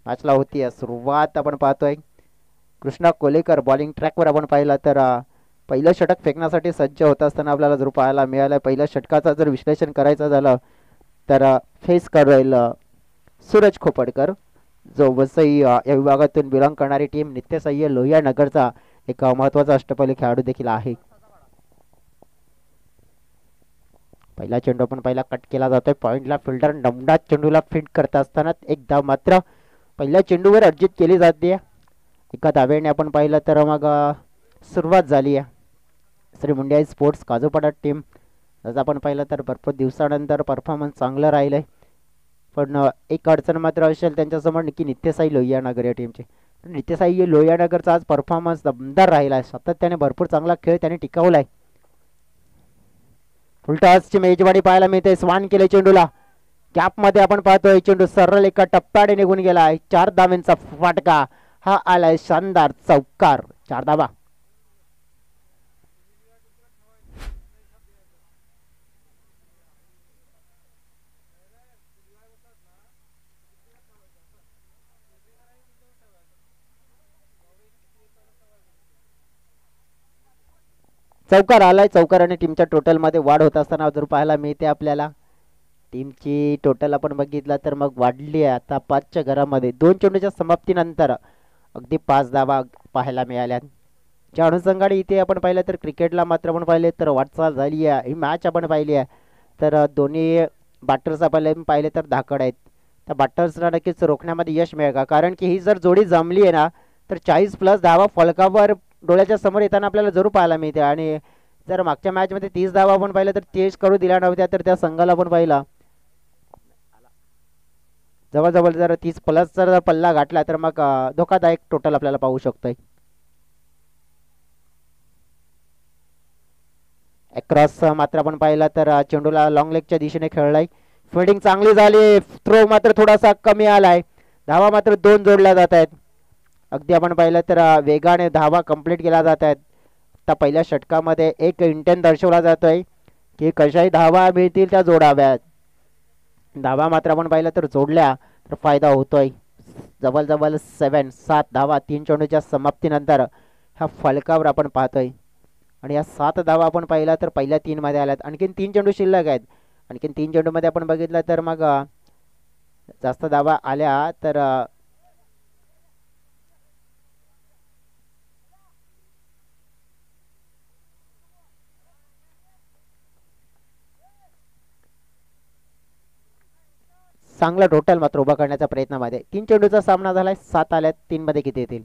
मॅचला होती सुरुवात. आपण पाहतोय कृष्णा कोलेकर बॉलिंग ट्रॅकवर आपण पाहिला तर पहिलं षटक फेकण्यासाठी सज्ज होत असताना आपल्याला जर पाहायला मिळालं. पहिल्या षटकाचा जर विश्लेषण करायचं झालं तर फेस करेल सूरज खोपडकर, जो वसई या विभागातून बिलॉंग करणारी टीम नित्यसह्य लोहिया नगरचा एक महत्त्वाचा अष्टपैलू खेळाडू देखील आहे. पहिला चेंडू पण पहिला कट केला जातोय. पॉइंटला फिल्डर नमडा चेंडूला फिट करत असताना एक धाव मात्र पहिल्या चेंडूवर अर्जित केली जाते. एका धावेने आपण पाहिलं तर मग सुरुवात झाली आहे. श्री मुंडिया स्पोर्ट्स काजूपाडा टीम जसं आपण पाहिलं तर भरपूर दिवसानंतर परफॉर्मन्स चांगलं राहिलं आहे. पण एक अडचण मात्र असेल त्यांच्यासमोर की नित्यसाई लोहियानगर या टीमची. नित्यसाई लोहियानगरचा आज परफॉर्मन्स दमदार राहिला आहे. सातत्याने भरपूर चांगला खेळ त्याने टिकवला आहे. फुलटॉसची मेजवानी पाहायला मिळते. स्वान केले चेंडूला कॅपमध्ये आपण पाहतोय. चेंडू सरळ एका टप्प्याने निघून गेला आहे. 4 धावांचा फटका हा आलाय. शानदार चौकार. 4 धावा. चौकार आलाय. चौकाराने टीमच्या टोटलमध्ये वाढ होत असताना जर पाहायला मिळते आपल्याला. टीमची टोटल आपण बघितला तर मग वाढली आहे आता 5च्या घरामध्ये. 2 चेंडूच्या समाप्तीनंतर अगदी 5 धावा पाहायला मिळाल्या. ज्या अनुषंगाने इथे आपण पाहिलं तर क्रिकेटला मात्र आपण पाहिले तर वाटचाल झाली आहे. ही मॅच आपण पाहिली आहे तर दोन्ही बॅटर्स आपण पाहिले तर धाकड आहेत. त्या बॅटर्सला नक्कीच रोखण्यामध्ये यश मिळेल का, कारण की ही जर जोडी जमली आहे ना तर 40+ धावा फलकावर डोळ्याच्या समोर येताना आपल्याला जरूर पाहायला मिळते. आणि जर मागच्या मॅचमध्ये 30 धावा आपण पाहिलं तर 30 करू दिल्या नव्हत्या तर त्या संघाला आपण पाहिला जवळजवळ जर 30+ जर पल्ला गाठला तर मग धोकादायक टोटल आपल्याला पाहू शकतोय. अक्रॉस मात्र आपण पाहिला तर चेंडूला लॉंग लेगच्या दिशेने खेळलाय. फिल्डिंग चांगली झाली. थ्रो मात्र थोडासा कमी आलाय. धावा मात्र 2 जोडल्या जात आहेत. अगदी आपण पाहिलं तर वेगाने धावा कंप्लीट केल्या जात आहेत. आता पहिल्या षटकामध्ये एक इंटेंट दर्शवला जातोय की कशाही धावा मिळतील त्या जोडाव्यात. धावा मात्र आपण पाहिलं तर जोडल्या तर फायदा होतोय. जवळजवळ 7 धावा 3 चेंडूच्या समाप्तीनंतर ह्या फलकावर आपण पाहतोय. आणि या 7 धावा आपण पाहिला तर पहिल्या 3 मध्ये आल्यात. आणखीन 3 चेंडू शिल्लक आहेत. आणखीन 3 चेंडूमध्ये आपण बघितलं तर मग जास्त धावा आल्या तर चांगला टोटल मात्र उभा करण्याच्या प्रयत्नामध्ये 3 चेंडूचा सामना झालाय. 7 आल्यात. 3 मध्ये किती येतील.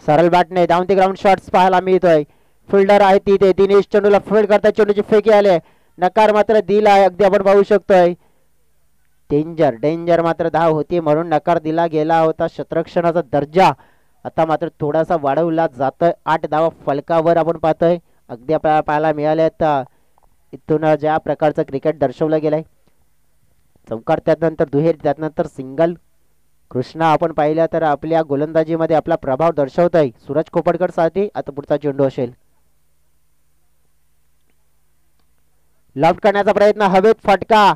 सरळ बॅटने डाऊन द ग्राउंड शॉट्स पाहायला मिळतोय. फिल्डर आहे तिथे. दिनेश चेंडूला फील्ड करता. चेंडूची फेकी आले. नकार मात्र दिला आहे. अगदी आपण पाहू शकतोय. डेंजर डेंजर मात्र धाव होती म्हणून नकार दिला गेला होता. क्षेत्ररक्षणाचा दर्जा आता मात्र थोडासा वाढवला जातोय. 8 धावा फलकावर आपण पाहतोय. अगदी आपल्याला पाहायला मिळाले आता इथून ज्या प्रकारचं क्रिकेट दर्शवलं गेलंय. चौकार त्यानंतर दुहेरी त्यानंतर सिंगल. कृष्णा आपण पाहिल्या तर आपल्या गोलंदाजीमध्ये आपला प्रभाव दर्शवत आहे. सूरज खोपडकर साठी आता पुढचा चेंडू असेल. लॉफ्ट करण्याचा प्रयत्न. हवेत फटका.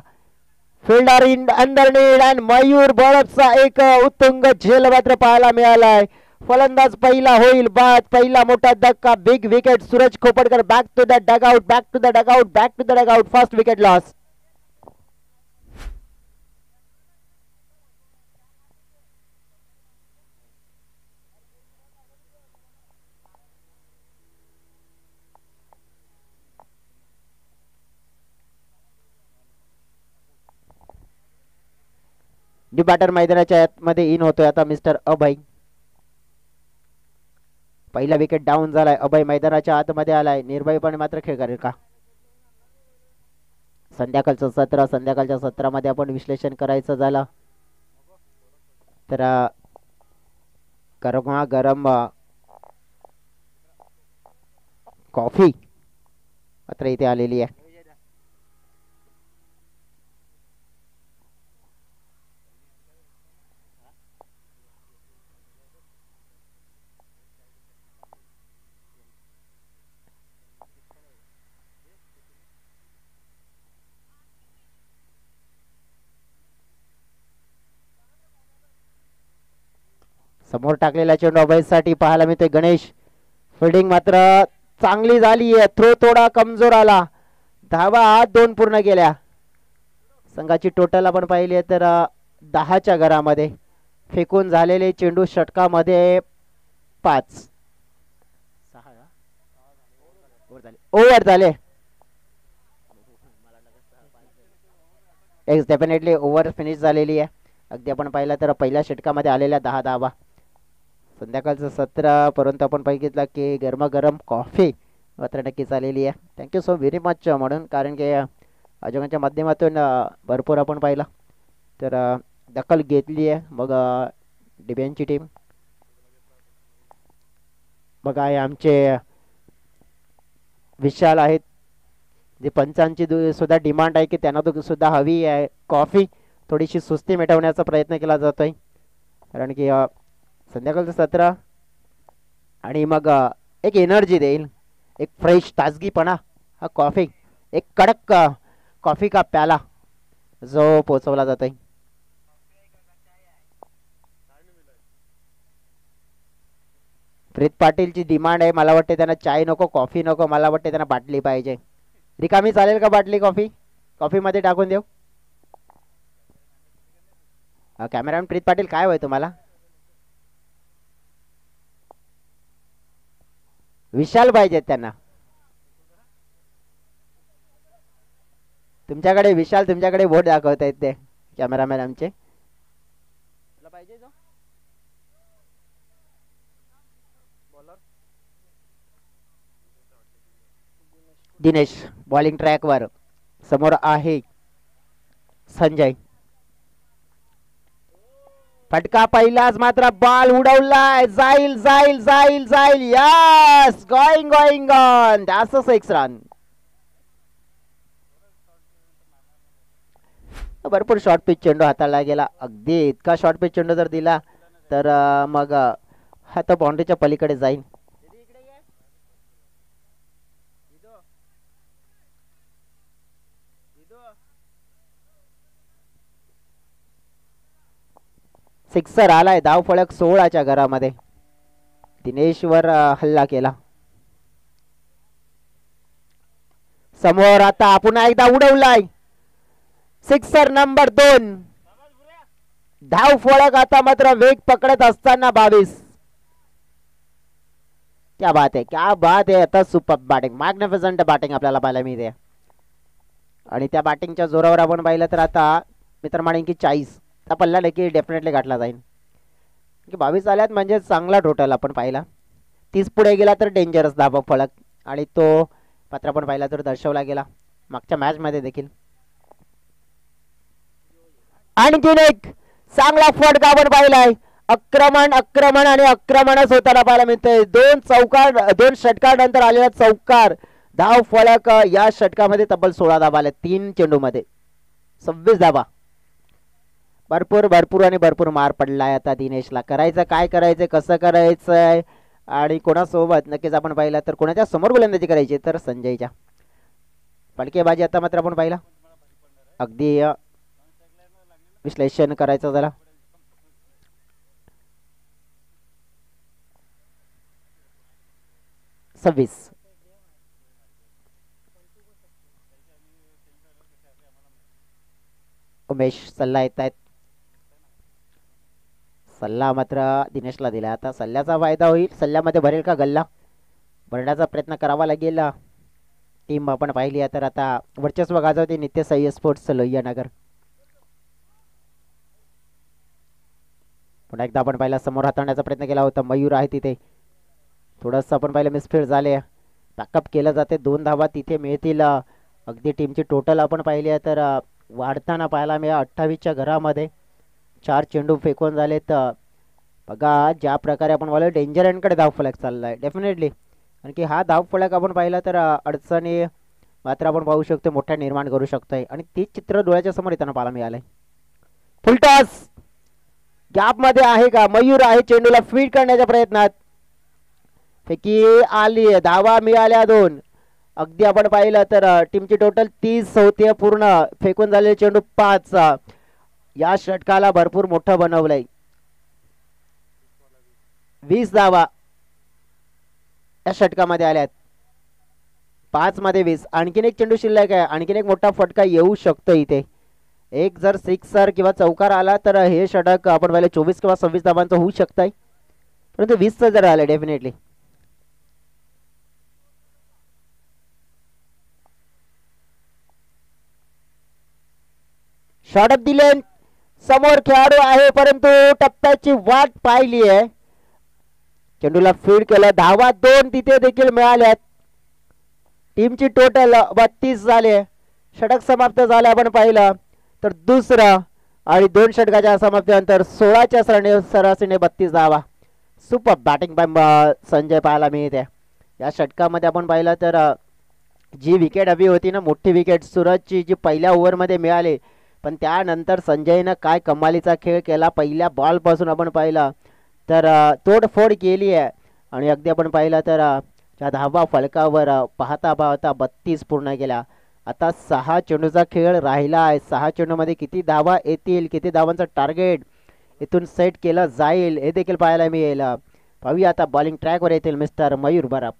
Fielder in under need and Mayur बळपचा एक उत्तुंग झेल मात्र पाहायला मिळालाय. फलंदाज पहिला होईल बाद. पहिला मोठा धक्का. Big wicket. Suraj Khopadkar back to the dugout. Back to the dugout. Back to the dugout. First wicket loss. The batter मैदानाच्या मध्ये इन होतोय आता मिस्टर अभय. पहिला विकेट डाऊन झालाय. अभय मैदानाच्या आतमध्ये आलाय. निर्भयपणे मात्र खेळ करेल का. संध्याकाळचं सत्र. संध्याकाळच्या सत्रामध्ये आपण विश्लेषण करायचं झालं तर गरम कॉफी मात्र इथे आलेली आहे. समोर टाकलेला चेंडू अभयसाठी पाहायला मिळतोय गणेश. फिल्डिंग मात्र चांगली झाली आहे. थ्रो थोडा कमजोर आला. धावा 2 पूर्ण केल्या. संघाची टोटल आपण पाहिली तर 10च्या घरामध्ये. फेकून झालेले चेंडू षटकामध्ये 5. ओव्हर झाले. एक्स डेफिनेटली ओव्हर फिनिश झालेली आहे. अगदी आपण पाहिलं तर पहिल्या षटकामध्ये आलेल्या 10 धावा. संध्याकाळचं सत्र परंतु आपण बघितलं की गरमागरम कॉफी मात्र नक्कीच आलेली आहे. थँक्यू सो व्हेरी मच म्हणून, कारण की आयोजकांच्या माध्यमातून भरपूर आपण पाहिलं तर दखल घेतली आहे. मग डिबेनची टीम बघा आहे आमचे विशाल आहेत, जे पंचांची सुद्धा डिमांड आहे की त्यांना सुद्धा हवी आहे कॉफी. थोडीशी सुस्ती मिटवण्याचा प्रयत्न केला जातोय, कारण की संध्याकाळचं सत्र आणि मग एक एनर्जी देईल, एक फ्रेश ताजगीपणा हा कॉफी, एक कडक कॉफी का प्याला जो पोचवला जातोय. प्रीत पाटीलची डिमांड आहे, मला वाटते त्यांना चाय नको कॉफी नको, मला वाटते त्यांना बाटली पाहिजे. रिकामी चालेल का बाटली कॉफी? कॉफीमध्ये टाकून देऊ. कॅमेरामॅन प्रीत पाटील काय होय तुम्हाला? विशाल पाहिजेत त्यांना. तुमच्याकडे विशाल तुमच्याकडे बोट दाखवत आहेत ते कॅमेरामॅन आमचे. दिनेश बॉलिंग ट्रॅकवर. समोर आहे संजय. फटका पहिलाच मात्र बॉल उडवलाय. जाईल जाईल जाईल जाईल. Yes, going going on. That's a 6 run. भरपूर शॉर्ट पिच चेंडू हाताळला गेला. अगदी इतका शॉर्ट पिच चेंडू जर दिला तर मग हा तर बाउंड्रीच्या पलीकडे जाईल. सिक्सर आलाय. धाव फळक 16च्या घरामध्ये. दिनेशवर हल्ला केला. समोर आता पुन्हा एकदा उडवलाय. Sixer number 2. धाव फळक आता मात्र वेग पकडत असताना 22. क्या बात है, क्या बात है. आता सुपर बॅटिंग, मॅग्निफिसंट बॅटिंग आपल्याला पाहायला मिळते. आणि त्या बॅटिंगच्या जोरावर आपण पाहिलं तर आता मित्र माने की 40 पल्ला नक्की डेफिनेटली गाठला जाईल. की 22 आल्यात म्हणजे चांगला टोटल आपण पाहिला. 30 पुढे गेला तर डेंजरस धावा फळक, आणि तो पात्र आपण पाहिला तर दर्शवला गेला मागच्या मॅच मध्ये देखील. आणखीन एक चांगला फटका आपण पाहिलाय. आक्रमण आक्रमण आणि आक्रमणच होताना पाहायला मिळतंय. 2 षटकार नंतर आलेला चौकार. धाव फळक या षटकामध्ये तब्बल 16 धावा आल्या 3 चेंडू मध्ये. 26 धावा. भरपूर भरपूर आणि भरपूर मार पडलाय आता दिनेशला. करायचं काय करायचं, कसं करायचंय आणि कोणासोबत नक्कीच आपण पाहिलं तर कोणाच्या समोर गोलंदाजी करायची तर संजयच्या. फटकेबाजी आता मात्र आपण पाहिला. अगदी विश्लेषण करायचं जरा. सव्वीस. उमेश सल्ला येत आहेत. सल्ला मात्र दिनेशला दिला. आता सल्ल्याचा फायदा होईल. सल्ल्यामध्ये भरेल का गल्ला, भरण्याचा प्रयत्न करावा लागेल. टीम आपण पाहिली तर आता वर्चस्व गाजवते नित्य साई स्पोर्ट्स लोहियानगर. पुन्हा एकदा आपण पाहिला समोर हाताळण्याचा प्रयत्न केला होता. मयूर आहे तिथे. थोडंसं आपण पाहिलं मिसफील्ड झाले. बॅकअप केलं जाते. 2 धावा तिथे मिळतील. अगदी टीमची टोटल आपण पाहिली तर वाढताना पाहायला मिळाला. 28च्या घरामध्ये 4 चेंडू फेकून झालेत. बघा ज्या प्रकारे आपण पाहिलं डेंजर एंडकडे धावफलक चाललाय डेफिनेटली. आणखी हा धावफलक आपण पाहिला तर अडचणी मात्र आपण पाहू शकतो मोठ्या निर्माण करू शकतोय. आणि तीच चित्र डोळ्याच्या समोर येताना पाहायला मिळालंय. फुलटॉस गॅप मध्ये आहे का. मयूर आहे चेंडूला फीड करण्याच्या प्रयत्नात. फेकी आली. धावा मिळाल्या 2. अगदी आपण पाहिलं तर टीमची टोटल 30 होते पूर्ण. फेकून झालेले चेंडू 5. या षटकाला भरपूर मोठं बनवलंय. 20 धावा या षटकामध्ये आल्यात. 5 मध्ये 20. आणखीन एक चेंडू शिल्लक आहे. आणखीन एक मोठा फटका येऊ शकतो इथे. एक जर सिक्सर किंवा चौकार आला तर हे षटक आपण पाहिलं 24 किंवा 26 धावांचं होऊ शकतंय. परंतु 20चं जर आलं डेफिनेटली. शॉर्टअप दिले. समोर खेळाडू आहे परंतु टप्प्याची वाट पाहिली आहे. चेंडूला फीड केलं. धावा 2 तिथे देखील मिळाल्यात. टीमची टोटल 32 झाले. षटक समाप्त झाले आपण पाहिलं तर दुसरा आणि 2 षटकाच्या समाप्तीनंतर 16च्या सरासरीने 32 धावा. सुपर बॅटिंग बाय संजय पाहायला मिळते. या षटकामध्ये आपण पाहिलं तर जी विकेट हवी होती ना, मोठी विकेट सूरजची जी पहिल्या ओव्हरमध्ये मिळाली, पण त्यानंतर संजयनं काय कमालीचा खेळ केला. पहिल्या बॉलपासून आपण पाहिलं तर तोडफोड केली आहे आणि अगदी आपण पाहिलं तर त्या धावा फलकावर पाहता पाहता 32 पूर्ण केल्या. आता 6 चेंडूचा खेळ राहिला आहे. 6 चेंडूमध्ये किती धावा येतील, किती धावांचं टार्गेट इथून सेट केलं जाईल हे देखील पाहायला मिळेल. पाहूया आता बॉलिंग ट्रॅकवर येतील मिस्टर मयूर बराब.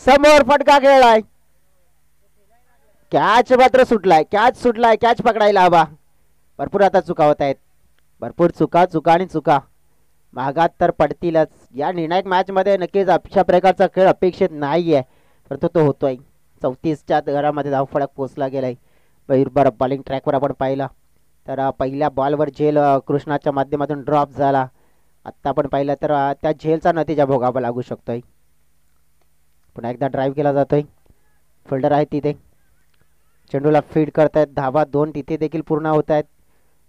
समोर फटका खेळलाय. कॅच मात्र सुटलाय. कॅच पकडायला हवा. भरपूर आता चुका होत आहेत. भरपूर चुका आणि चुका महागात तर पडतीलच. या निर्णायक मॅच मध्ये नक्कीच अशा प्रकारचा खेळ अपेक्षित नाहीये परंतु तो होतोय. 34च्या घरामध्ये धावफलक पोहोचला गेलाय. बरं बॉलिंग ट्रॅकवर आपण पाहिला तर पहिल्या बॉलवर झेल कृष्णाच्या माध्यमातून ड्रॉप झाला. आत्ता आपण पाहिलं तर त्या झेलचा नतीजा भोगावा लागू शकतोय. पुन्हा एकदा ड्राईव्ह केला जातोय. फिल्डर आहे तिथे. चेंडूला फीड करतायत. धावा 2 तिथे देखील पूर्ण होत आहेत.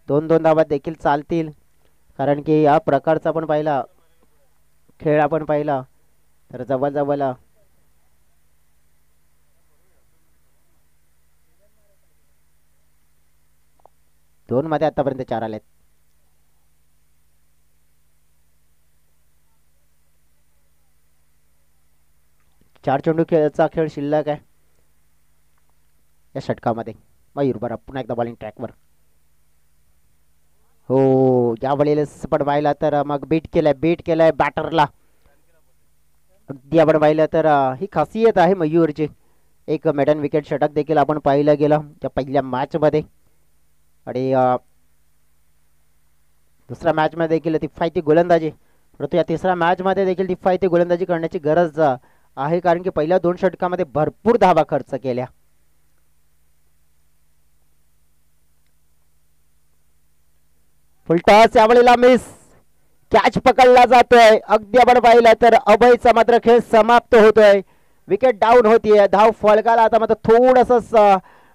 2-2 धावा देखील चालतील कारण की या प्रकारचा आपण पाहिला खेळ आपण पाहिला तर जवळजवळ 2 मध्ये आतापर्यंत 4 आलेत. चार चेंडू खेळचा खेळ शिल्लक आहे या षटकामध्ये. मयूर बराब पुन्हा एकदा बॉलिंग ट्रॅकवर. हो या वेळेला पण पाहिला तर मग बीट केलाय बॅटरला. अगदी आपण पाहिलं तर ही खासियत आहे मयूरची. एक मेडन विकेट षटक देखील आपण पाहिलं गेलं त्या पहिल्या मॅच मध्ये आणि दुसऱ्या मॅच मध्ये देखील तिफायती गोलंदाजी परंतु या तिसऱ्या मॅच मध्ये देखील तिफायती गोलंदाजी करण्याची गरज आहे कारण की पहिल्या 2 षटकामध्ये भरपूर धावा खर्च केल्या. फुलटॉस यावेळेला मिस. कॅच पकडला जातोय. अगदी आपण पाहिलं तर अभयचा मात्र खेळ समाप्त होतोय. विकेट डाऊन होतीये. धाव फलकाला आता मात्र थोडस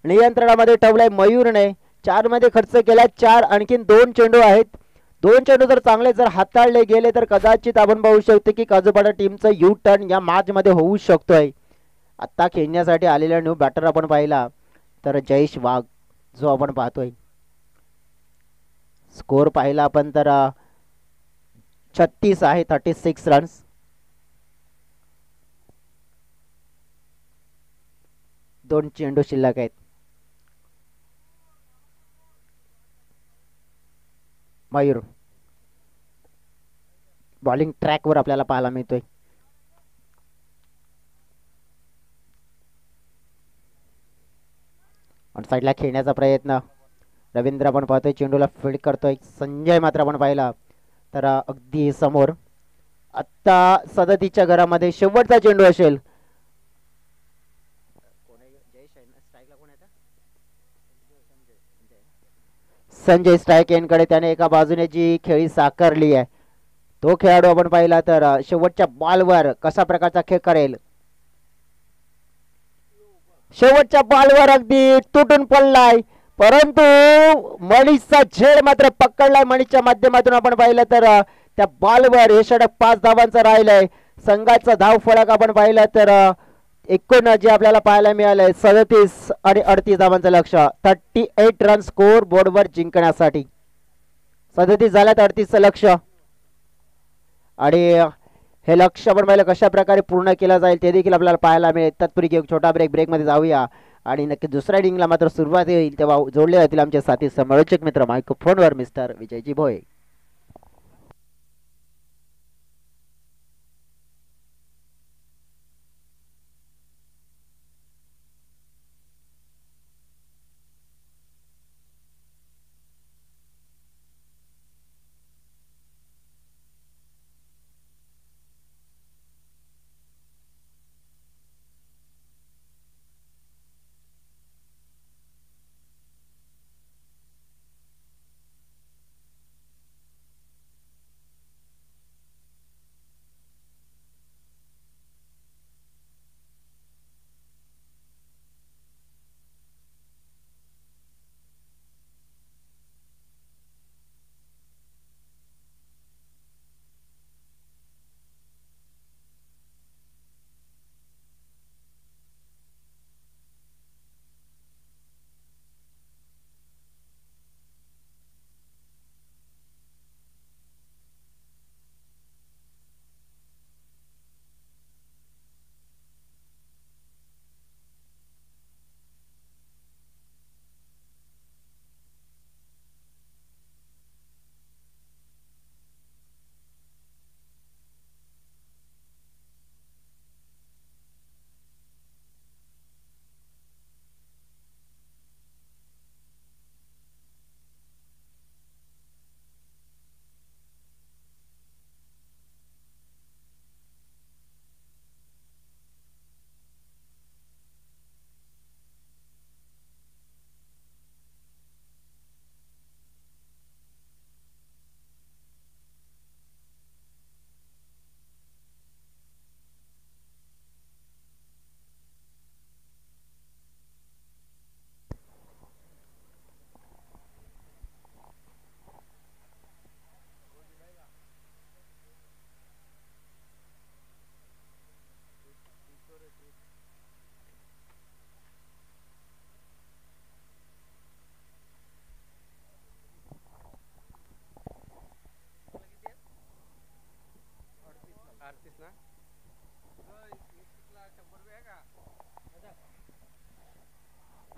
नियंत्रणामध्ये ठेवलंय मयूरने. 4 मध्ये खर्च केला. 4 आणखीन 2 चेंडू आहेत. 2 चेंडू जर चांगले जर हाताळले गेले तर कदाचित आपण पाहू शकतो की काजूपाडा टीमचं यू टर्न या मॅच मध्ये होऊ शकतोय. आता खेळण्यासाठी आलेला न्यू बॅटर आपण पाहिला तर जयेश वाघ जो आपण पाहतोय. स्कोर पाहिला आपण तर 36 आहे. 36 रन्स. दोन चेंडू शिल्लक आहेत. मयूर बॉलिंग ट्रॅकवर आपल्याला पाहायला मिळतोय. ऑन साईडला खेळण्याचा प्रयत्न रवींद्र आपण पाहतोय. चेंडूला फील्ड करतोय. संजय मात्र आपण पाहिला तर अगदी समोर. आता 37च्या घरामध्ये शेवटचा चेंडू असेल. संजय स्ट्राईक एंडकडे. त्याने एका बाजूने जी खेळी साकारली आहे तो खेळाडू आपण पाहिला तर शेवटच्या बॉलवर कशा प्रकारचा खेळ करेल. शेवटच्या बॉलवर अगदी तुटून पडलाय, परंतु मनीषचा झेड मात्र पकडलाय. मनीषच्या माध्यमातून आपण पाहिलं तर त्या बॉलवर हे षटक 5 धावांचं राहिलंय. संघाचा धाव फलक आपण पाहिलं तर एकूण जे आपल्याला पाहायला मिळालंय 37 आणि 38 धावांचं लक्ष्य. 38 रन स्कोर बोर्डवर जिंकण्यासाठी 37 झाल्यात 38चं लक्ष्य. आणि हे लक्ष्य आपण पाहिलं कशा प्रकारे पूर्ण केलं जाईल ते देखील आपल्याला पाहायला मिळेल. तत्पूर्वी एक छोटा ब्रेकमध्ये जाऊया आणि नक्की दुसऱ्या इनिंगला मात्र सुरुवात होईल तेव्हा जोडले जातील आमचे साथी समालोचक मित्र मायक्रोफोनवर मिस्टर विजयजी भोये.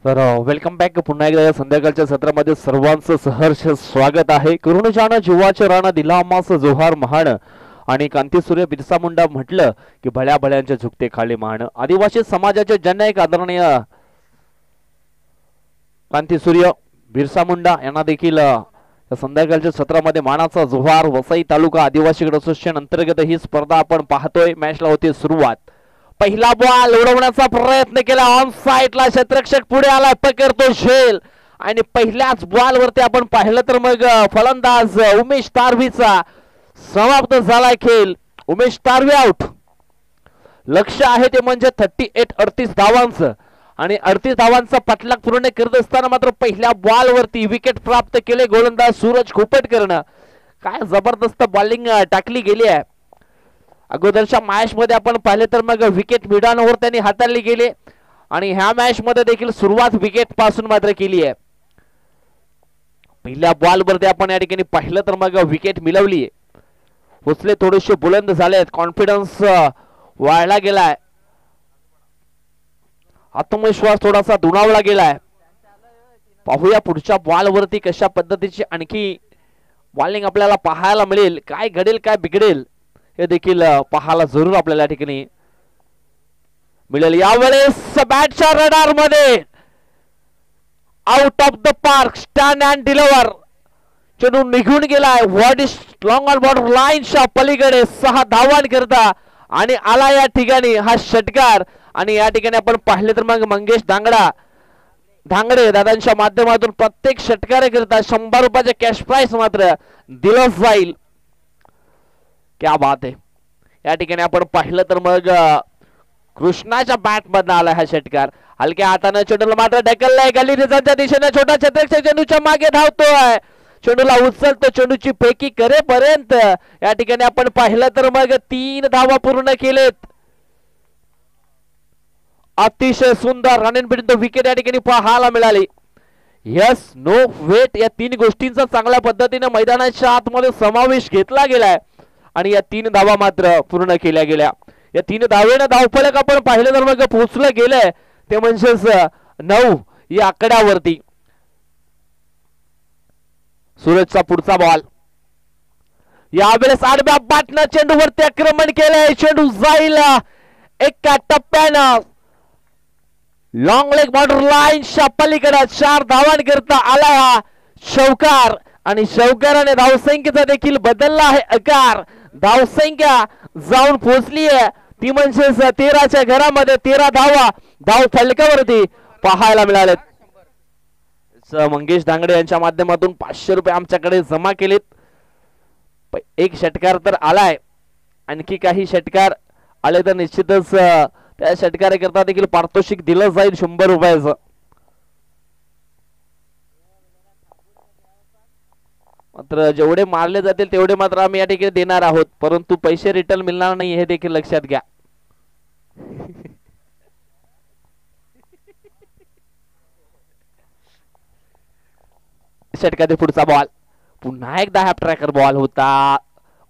तर वेलकम बॅक. पुन्हा एकदा संध्याकाळच्या सत्रामध्ये सर्वांचं सहर्ष स्वागत आहे. करुणजान जीवाचे राणा दिला आम्हास जोहार महान आणि कांतीसूर्य बिरसा मुंडा म्हटलं की भल्या भल्यांचे झुकते खाली मान. आदिवासी समाजाचे जननायक आदरणीय कांतीसूर्य बिरसा मुंडा यांना देखील संध्याकाळच्या सत्रामध्ये मानाचा जोहार. वसई तालुका आदिवासी क्रीडा असोसिएशन अंतर्गत ही स्पर्धा आपण पाहतोय. मॅचला होती सुरुवात. पहिला बॉल उडवण्याचा प्रयत्न केला, ऑन साइडला क्षेत्ररक्षक पुढे आला, पकडतो झेल आणि पहिल्याच बॉल वरती आपण पाहिलं तर मग फलंदाज उमेश तारवीचा समाप्त झाला खेळ. उमेश तारवी आउट. लक्ष आहे ते म्हणजे 38 धावांचं आणि 38 धावांचा पाठलाग पूर्ण करत असताना मात्र पहिल्या बॉल वरती विकेट प्राप्त केले गोलंदाज सूरज खोपटकरनं. काय जबरदस्त बॉलिंग टाकली गेली आहे. अगोदरच्या मॅच मध्ये आपण पाहिले तर मग विकेट मिडॉनवर त्यांनी हाताळली गेले आणि ह्या मॅच मध्ये देखील सुरुवात विकेट पासून मात्र केली आहे. पहिल्या बॉल वरती आपण या ठिकाणी पाहिलं तर मग विकेट मिळवली. उचले थोडेसे बुलंद झालेत, कॉन्फिडन्स वाढला गेलाय, आत्मविश्वास थोडासा दुणावला गेलाय. पाहूया पुढच्या बॉल वरती कशा पद्धतीची आणखी बॉलिंग आपल्याला पाहायला मिळेल. काय घडेल काय बिघडेल हे देखील पाहायला जरूर आपल्याला या ठिकाणी मिळेल. यावेळेस बॅटच्या रडार मध्ये out of the park, stand and deliver. चेंडू निघून गेलाय what is long on border लाईनच्या पलीकडे 6 धावांकरता आणि आला या ठिकाणी हा षटकार. आणि या ठिकाणी आपण पाहिले तर मग मंगेश धांगडे दादांच्या माध्यमातून प्रत्येक षटकाराकरिता 100 रुपयाचे कॅश प्राइस मात्र दिलं जाईल. क्या बात आहे. या ठिकाणी आपण पाहिलं तर मग कृष्णाच्या बॅट मधनं आलाय हा षटकार. हलक्या हाताने चेंडूला मात्र ढकललाय गल्ली रिझनच्या दिशेने. छोटा क्षेत्ररक्षक चेंडूच्या मागे धावतोय. चेंडूला उचलतो. चेंडूची फेकी करेपर्यंत या ठिकाणी आपण पाहिलं तर मग 3 धावा पूर्ण केलेत. अतिशय सुंदर रन इन बिटवीन विकेट या ठिकाणी पाहायला मिळाली. यस नो वेट या 3 गोष्टींचा चांगल्या पद्धतीने मैदानाच्या आतमध्ये समावेश घेतला गेलाय आणि या 3 धावा मात्र पूर्ण केल्या गेल्या. या 3 धावेने धावफलक आपण पाहिलं तर मग पोहोचलं गेलंय ते म्हणजेच 9 या आकड्यावरती. सूरजचा पुढचा बॉल. यावेळेस आडव्या बॅटनं चेंडूवरती आक्रमण केलंय. चेंडू जाईल एका टप्प्यानं लॉंग लेग बॉर्डर लाईनच्या पलीकडे 4 धावांकरता आला हा शौकार आणि शौकाराने धावसंख्येचा देखील बदलला आहे आकार. धावसंख्या जाऊन पोहोचली आहे ती म्हणजेच 13च्या घरामध्ये 13 धावा धाव फलकावरती पाहायला मिळालेत. मंगेश धांगडे यांच्या माध्यमातून 500 रुपये आमच्याकडे जमा केलेत. एक षटकार तर आलाय. आणखी काही षटकार आले तर निश्चितच त्या षटकाराकरता देखील पारितोषिक दिलं जाईल 100 रुपयाचं. मात्र जेवढे मारले जातील तेवढे मात्र आम्ही या ठिकाणी देणार आहोत. परंतु पैसे रिटर्न मिळणार नाही हे देखील लक्षात घ्या. षटकातील पुढचा बॉल पुन्हा एकदा हॅप ट्रॅकर बॉल होता.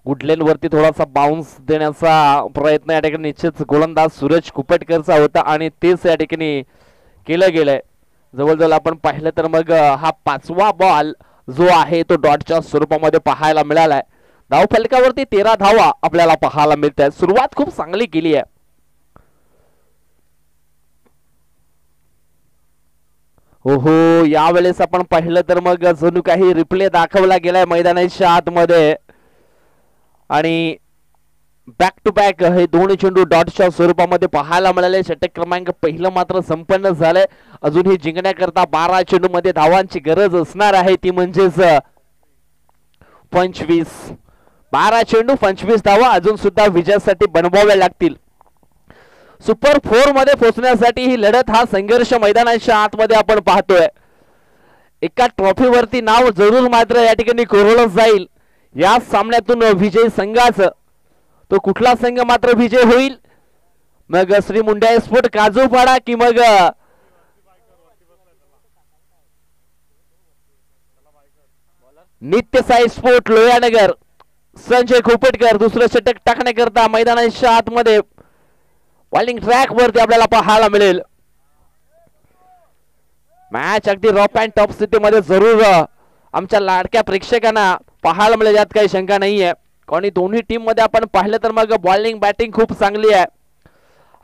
गुडलेन वरती थोडासा बाउन्स देण्याचा प्रयत्न या ठिकाणी निश्चित गोलंदाज सूरज कुपटकरचा होता आणि तेच या ठिकाणी केलं गेलंय. जवळजवळ आपण पाहिलं तर मग हा 5वा बॉल जो आहे तो डॉटच्या स्वरूपामध्ये पाहायला मिळालाय. धाव फलकावरती 13 धावा आपल्याला पाहायला मिळत आहेत. सुरुवात खूप चांगली केली आहे. हो यावेळेस आपण पाहिलं तर मग जणू काही रिप्ले दाखवला गेलाय मैदानाच्या आतमध्ये आणि बॅक टू बॅक हे 2 चेंडू डॉटच्या स्वरूपामध्ये पाहायला मिळाले. षटक क्रमांक पहिलं मात्र संपन्न झालंय. अजूनही जिंकण्याकरता 12 चेंडू मध्ये धावांची गरज असणार आहे ती म्हणजेच 25. 12 चेंडू 25 धावा अजून सुद्धा विजयासाठी बनवाव्या लागतील. सुपर 4 मध्ये पोहोचण्यासाठी ही लढत हा संघर्ष मैदानाच्या आतमध्ये आपण पाहतोय. एका ट्रॉफीवरती नाव जरूर मात्र या ठिकाणी कोरलं जाईल. या सामन्यातून विजयी संघाचं तो कुठला संघ मात्र विजय होईल. मग श्री मुंडा स्पोर्ट काजूपाडा की मग नित्य साई स्पोर्ट लोहानगर. संजय खोपटकर दुसरं षटक टाकण्याकरता मैदानाच्या आतमध्ये बॉलिंग ट्रॅक वरती आपल्याला पाहायला मिळेल. मॅच अगदी रफ अँड टफ स्थितीमध्ये जरूर आमच्या लाडक्या प्रेक्षकांना पाहायला मिळेल यात काही शंका नाहीये. कारण दोन्ही टीम मध्ये आपण पाहिलं तर मग बॉलिंग बॅटिंग खूप चांगली आहे.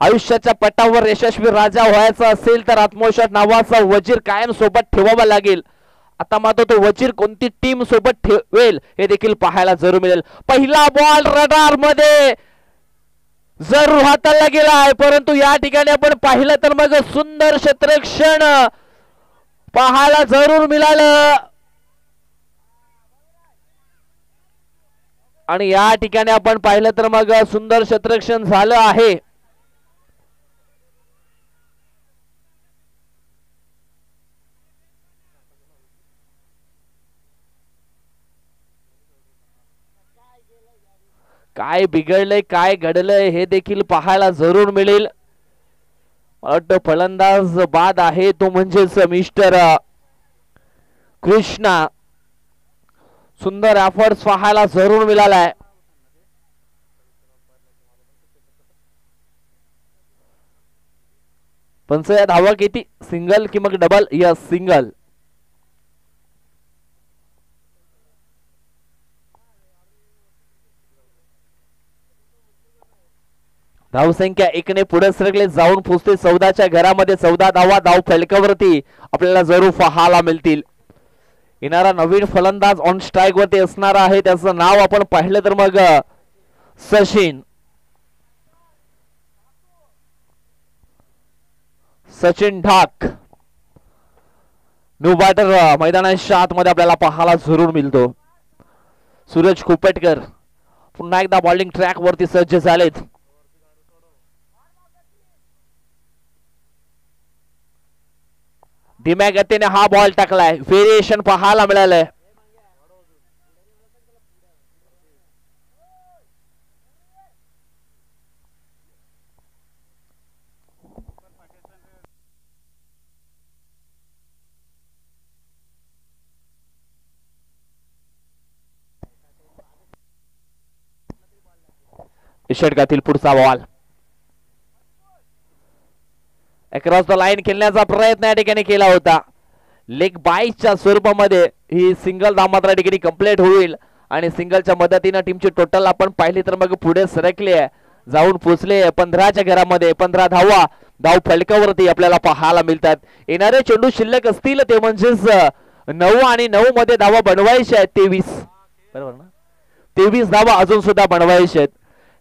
आयुष्याच्या पटावर यशस्वी राजा व्हायचा असेल तर आत्मविश्वास नावाचा वजीर कायम सोबत ठेवावा लागेल. आता मात्र तो वजीर कोणती टीम सोबत ठेवेल हे देखील पाहायला जरूर मिळेल. पहिला बॉल रडार मध्ये जरूर हाताळला गेला आहे परंतु या ठिकाणी आपण पाहिलं तर मग सुंदर क्षेत्ररक्षण पाहायला जरूर मिळालं आणि या ठिकाणी आपण पाहिलं तर मग सुंदर क्षेत्ररक्षण झालं आहे. काय बिघडलंय काय घडलंय हे देखील पाहायला जरूर मिळेल. मला वाटतं फलंदाज बाद आहे तो म्हणजेच मिस्टर कृष्णा. सुंदर एफर्ट्स पाहायला जरूर मिळालाय. पंच या धावा किती सिंगल की मग डबल. Yes single. धावसंख्या 1 ने पुढे सरकले जाऊन पोहोचते 14च्या घरामध्ये. 14 धावा धाव फलकावरती आपल्याला जरूर पाहायला मिळतील. येणारा नवीन फलंदाज ऑन स्ट्राईक वरती असणार आहे त्याचं नाव आपण पाहिलं तर मग सचिन ढाक. न्यू बॅटर मैदानाच्या आतमध्ये आपल्याला पाहायला जरूर मिळतो. सूरज कुपेटकर पुन्हा एकदा बॉलिंग ट्रॅक वरती सज्ज झालेत. धीम्या गतीने हा बॉल टाकलाय. व्हेरिएशन पाहायला मिळालंय. षटकातील पुढचा बॉल अक्रॉस द लाईन खेळण्याचा प्रयत्न या ठिकाणी केला होता. लेग बाईच्या स्वरूपामध्ये ही सिंगल धाव या ठिकाणी कंप्लीट होईल आणि सिंगलच्या मदतीने टीमची टोटल आपण पाहिली तर मग पुढे सरकली आहे, जाऊन पोहोचले 15च्या घरामध्ये. 15 धावा धाव फलकावरती आपल्याला पाहायला मिळतात. येणारे चेंडू शिल्लक असतील ते म्हणजेच 9 आणि 9 मध्ये धावा बनवायच्या आहेत. 23 बरोबर ना, 23 धावा अजून सुद्धा बनवायच्या आहेत.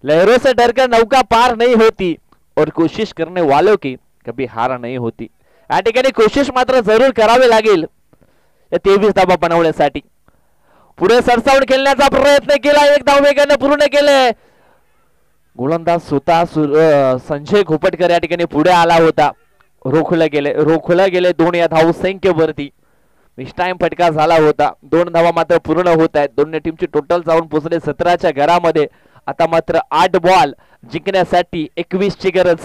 लहरों से डरकर नौका पार नहीं होती और कोशिश करने वालों की कभी हार नहीं होती. या ठिकाणी कोशिश मात्र जरूर करावी लागेल या 23 धावा बनवण्यासाठी. पुढे सरसावून खेळण्याचा प्रयत्न केला, एक धाव वेगाने पूर्ण केले. गोलंदाज स्वतः संजय खोपटकर या ठिकाणी पुढे आला होता. रोखले गेले 2 या धाव संख्येवरती. मिस टाइम फटका झाला होता. 2 धावा मात्र पूर्ण होत आहेत. दोन्ही टीमची टोटल जाऊन पोहोचले 17च्या घरामध्ये. आता मात्र 8 बॉल जिंकण्यासाठी 21 ची गरज.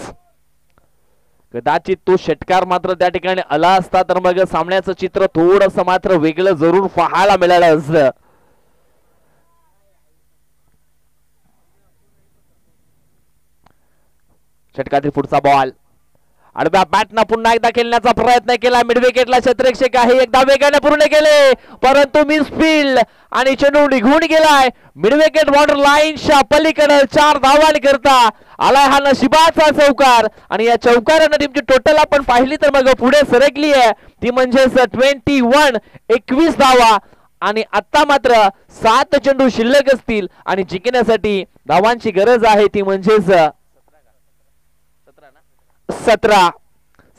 कदाचित तो षटकार मात्र त्या ठिकाणी आला असता तर मग सामन्याचं चित्र थोडंसं मात्र वेगळं जरूर पाहायला मिळालं असतं. षटकातील पुढचा बॉल आडव्या बॅटनं पुन्हा एकदा खेळण्याचा प्रयत्न केला. मिड विकेटला क्षेत्ररक्षक आहे, एकदा वेगाने पूर्ण केले परंतु मिस फील्ड आणि चेंडू निघून गेलाय. मिड विकेट बॉर्डर लाईनच्या पलीकडे 4 धावांकरता आलाय हा नशिबाचा चौकार आणि या चौकारानं टीमची टोटल आपण पाहिली तर मग पुढे सरकली आहे. ती म्हणजेच 21 धावा आणि आता मात्र 7 चेंडू शिल्लक असतील आणि जिंकण्यासाठी धावांची गरज आहे. ती म्हणजेच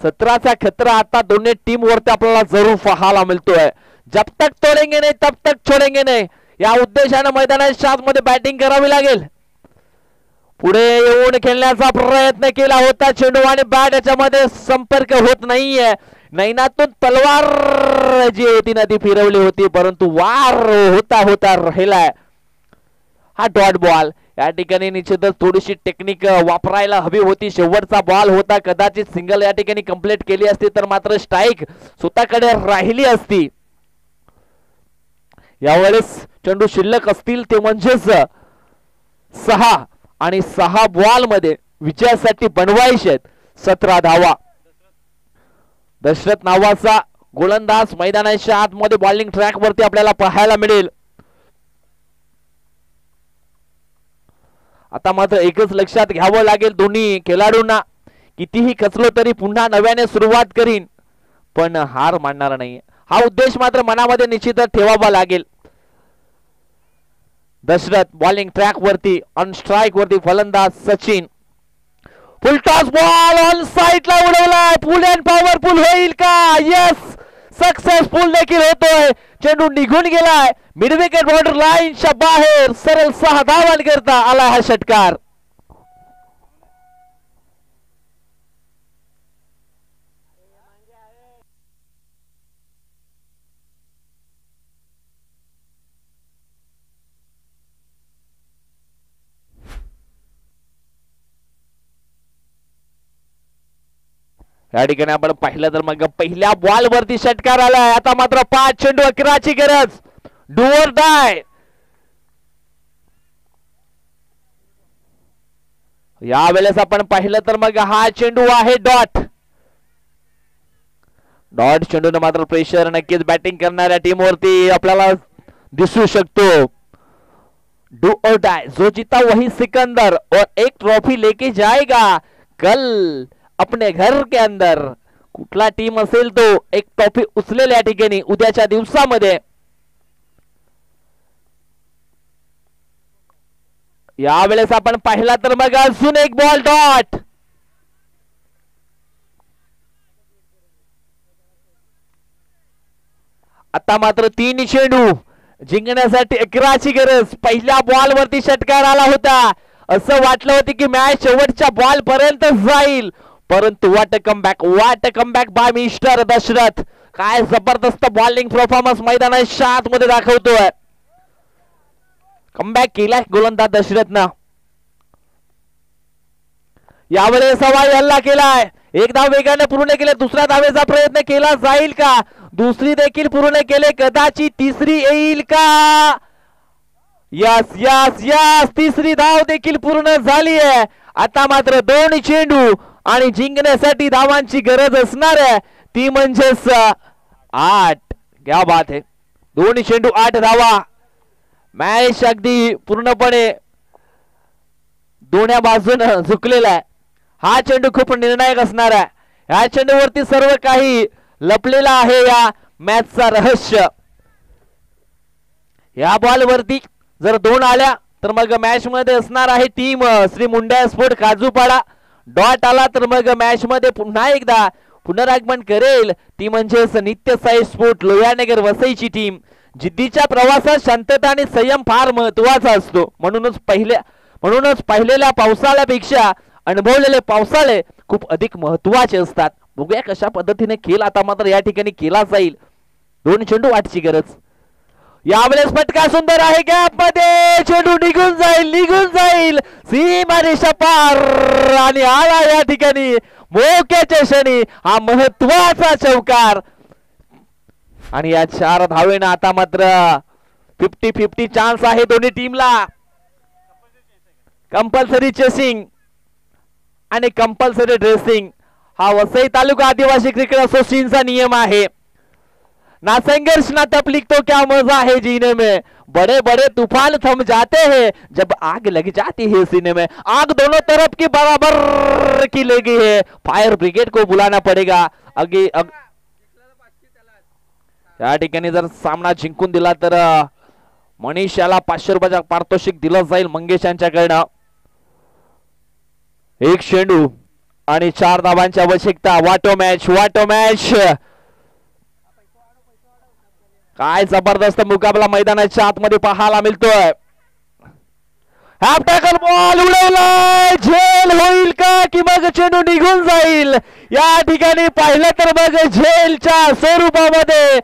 17चा खतरा आता दोन्ही टीम वरती आपल्याला जरूर पाहायला मिळतोय. जब तक तोडेंगे नहीं तब तक छोडेंगे नहीं या उद्देशाने मैदानाच्या आतमध्ये बॅटिंग करावी लागेल. पुढे येऊन खेळण्याचा प्रयत्न केला होता चेंडू आणि बॅट याच्यामध्ये संपर्क होत नाहीये. नैनातून तलवार जी होती ना ती फिरवली होती परंतु वार होता राहिलाय. हा डॉट बॉल या ठिकाणी निश्चितच थोडीशी टेक्निक वापरायला हवी होती. शेवटचा बॉल होता, कदाचित सिंगल या ठिकाणी कंप्लीट केली असती तर मात्र स्ट्राईक स्वतःकडे राहिली असती. यावेळेस चेंडू शिल्लक असतील ते म्हणजेच 6 आणि 6 बॉल मध्ये विजयासाठी बनवायचे 17 धावा. दशरथ नावाचा गोलंदाज मैदानाच्या आतमध्ये बॉलिंग ट्रॅक वरती आपल्याला पाहायला मिळेल. आता मात्र एकच लक्षात घ्यावं लागेल दोन्ही खेळाडूंना, कितीही खचलो तरी पुन्हा नव्याने सुरुवात करीन पण हार मानणार नाही. हा उद्देश मात्र मनामध्ये निश्चितच ठेवावा लागेल. दशरथ बॉलिंग ट्रॅक वरती, ऑन स्ट्राइक वरती फलंदाज सचिन. फुल टॉस बॉल ऑन साइडला उडवलाय. फुल अँड पॉवरफुल होईल का? यस, सक्सेसफुल देखील होतोय. चेंडू निघून गेलाय मिड विकेट बॉर्डर लाईनच्या बाहेर. सरळ 6 धावांकरता आला हा षटकार. या ठिकाणी आपण पाहिलं तर मग पहिल्या बॉल वरती षटकार आलाय. आता मात्र 5 चेंडू 11 ची गरज. Do or die. यावेळेस आपण पाहिलं तर मग हा चेंडू आहे डॉट चेंडूने मात्र प्रेशर नक्कीच बॅटिंग करणाऱ्या टीम वरती आपल्याला दिसू शकतो. डू और डाय, जो जीता वही सिकंदर और एक ट्रॉफी लेके जाएगा कल अपने घर के अंदर. कुठला टीम असेल तो एक ट्रॉफी उचलेल या ठिकाणी उद्याच्या दिवसामध्ये. यावेळेस आपण पाहिला तर मग अजून एक बॉल डॉट. आता मात्र 3 चेंडू जिंकण्यासाठी 11 ची गरज. पहिल्या बॉल वरती षटकार आला होता. असं वाटलं होतं की मॅच शेवटच्या बॉल पर्यंत जाईल परंतु वाट कमबॅक बाय मिस्टर दशरथ. काय जबरदस्त बॉलिंग परफॉर्मन्स मैदानाच्या आतमध्ये दाखवतोय. कमबॅक केलाय गोलंदाज दशरथनं. यावेळेस हवाई हल्ला केलाय. एक धाव वेगाने पूर्ण केले. दुसऱ्या धावेचा प्रयत्न केला जाईल का? दुसरी देखील पूर्ण केले. कदाचित तिसरी येईल का? यस यस यस तिसरी धाव देखील पूर्ण झाली आहे. आता मात्र 2 चेंडू आणि जिंकण्यासाठी धावांची गरज असणार आहे ती म्हणजेच 8. क्या बात आहे. 2 चेंडू 8 धावा. मॅच अगदी पूर्णपणे दोन्ही बाजूने झुकलेला आहे. हा चेंडू खूप निर्णायक असणार आहे. ह्या चेंडूवरती सर्व काही लपलेलं आहे या मॅचचा रहस्य. या बॉल वरती जर 2 आल्या तर मग मॅच मध्ये असणार आहे team Shri Munda sport Kajupada. Dot आला तर मग मॅच मध्ये पुन्हा एकदा पुनरागमन करेल ती म्हणजेच नित्य साई स्पोर्ट लोहानगर वसईची टीम. जिद्दीच्या प्रवासात शांतता आणि संयम फार महत्वाचा असतो. म्हणूनच पाहिलेल्या पावसाळ्यापेक्षा अनुभवलेले पावसाळे खूप अधिक महत्वाचे असतात. बघूया कशा पद्धतीने खेळ आता मात्र या ठिकाणी केला जाईल. 2 चेंडू 8ची गरज. यावेळेस फटका सुंदर आहे. गॅप मध्ये चेंडू निघून जाईल सीमारेषा पार आणि आला या ठिकाणी मोक्याच्या क्षणी हा महत्वाचा चौकार. आणि या 4 धावेनं आता मात्र 50-50 चान्स आहे दोन्ही टीमला. कंपल्सरी चेसिंग आणि कंपल्सरी ड्रेसिंग हा वसई तालुका आदिवासी क्रिकेट असोसिएशनचा नियम है। ना संघर्ष ना तकलीफ तो क्या मजा है जीने में, बड़े बड़े तूफान थम जाते हैं जब आग लग जाती है सीने में। आग दोनों तरफ की बराबर की लगी है, फायर ब्रिगेड को बुलाना पड़ेगा। आगे या ठिकाणी जर सामना जिंकून दिला तर मनीष याला 500 रुपयाचा पारितोषिक दिलं जाईल मंगेश यांच्याकडनं। एक चेंडू आणि 4 धावांची आवश्यकता। वाटो मॅच काय जबरदस्त मुकाबला मैदानाच्या आतमध्ये पाहायला मिळतोय। हाफ टॅकल बॉल उडवलाय, झेल होईल का की मग चेंडू निघून जाईल। या ठिकाणी पाहिलं तर मग झेलच्या स्वरूपामध्ये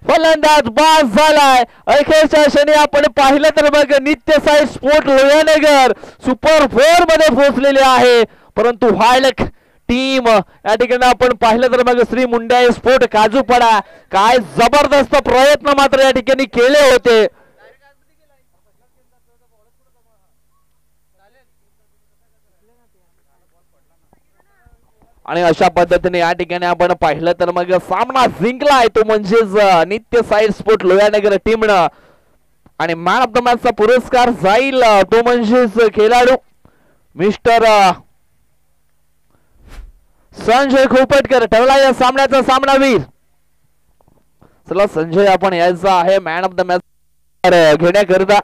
फलंदाज बाद झालाय। अखेरच्या क्षणी आपण पाहिलं तर मग नित्य साई स्पोर्ट लोहानगर सुपर 4 मध्ये पोहोचलेले आहे, परंतु व्हायलक टीम या ठिकाणी आपण पाहिलं तर मग श्री मुंडा स्पोर्ट काजूपाडा काय जबरदस्त प्रयत्न मात्र या ठिकाणी केले होते। आणि अशा पद्धतीने या ठिकाणी आपण पाहिलं तर मग सामना जिंकलाय तो म्हणजेच नित्य साई स्पोर्ट लोहानगर टीमनं। आणि मॅन ऑफ द मॅच चा पुरस्कार जाईल तो म्हणजेच खेळाडू मिस्टर संजय खोपटकर ठरला या सामन्याचा सामनावीर। चला संजय आपण यायचा आहे मॅन ऑफ द मॅच घेण्याकरिता।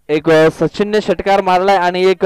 एक सचिनने षटकार मारलाय आणि एक